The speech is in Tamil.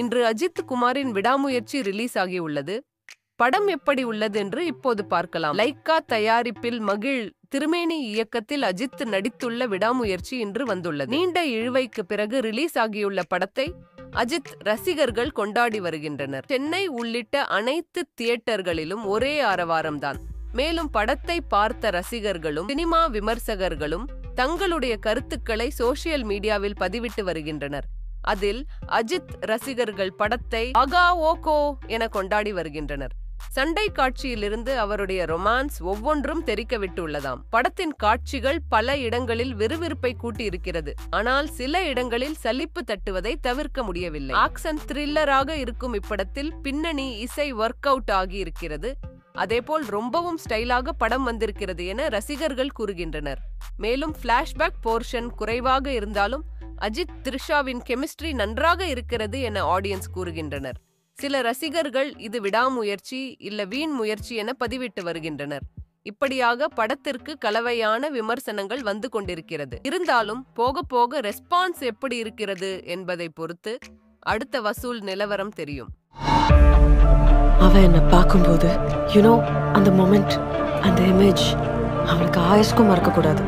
இன்று அஜித் குமாரின் விடாமுயற்சி ரிலீஸ் ஆகியுள்ளது. படம் எப்படி உள்ளது என்று இப்போது பார்க்கலாம். லைக்கா தயாரிப்பில் மகிழ் திருமேனி இயக்கத்தில் அஜித் நடித்துள்ள விடாமுயற்சி இன்று வந்துள்ளது. நீண்ட இழுவைக்கு பிறகு ரிலீஸ் ஆகியுள்ள படத்தை அஜித் ரசிகர்கள் கொண்டாடி வருகின்றனர். சென்னை உள்ளிட்ட அனைத்து தியேட்டர்களிலும் ஒரே ஆரவாரம்தான். மேலும் படத்தை பார்த்த ரசிகர்களும் சினிமா விமர்சகர்களும் தங்களுடைய கருத்துக்களை சோசியல் மீடியாவில் பதிவிட்டு வருகின்றனர். அதில் அஜித் ரசிகர்கள் படத்தை ஆகா ஓகோ என கொண்டாடி வருகின்றனர். சண்டை காட்சியிலிருந்து அவருடைய ரொமான்ஸ் ஒவ்வொன்றும் தெரிக்க விட்டுள்ளதாம். படத்தின் காட்சிகள் பல இடங்களில் விறுவிறுப்பை கூட்டியிருக்கிறது. ஆனால் சில இடங்களில் சலிப்பு தட்டுவதை தவிர்க்க முடியவில்லை. ஆக்சன் த்ரில்லராக இருக்கும் இப்படத்தில் பின்னணி இசை ஒர்க் அவுட் ஆகி இருக்கிறது. அதேபோல் ரொம்பவும் ஸ்டைலாக படம் வந்திருக்கிறது என ரசிகர்கள் கூறுகின்றனர். மேலும் பிளாஷ்பேக் போர்ஷன் குறைவாக இருந்தாலும் அஜித் த்ரிஷாவின் கெமிஸ்ட்ரி நன்றாக இருக்கிறது என ஆடியன்ஸ் கூறுகின்றனர். சில ரசிகர்கள் இது விடாமுயற்சி இல்ல வீண் முயற்சி என பதிவிட்டு வருகின்றனர். இப்படியாக படத்திற்கு கலவையான விமர்சனங்கள் வந்து கொண்டிருக்கிறது. இருந்தாலும் போக போக ரெஸ்பான்ஸ் எப்படி இருக்கிறது என்பதை பொறுத்து அடுத்த வசூல் நிலவரம் தெரியும். அவ என்ன பார்க்கும்போது அந்த மொமெண்ட், அந்த இமேஜ் அவளுக்கு ஆயுஷ்க்கும் மறக்க கூடாது.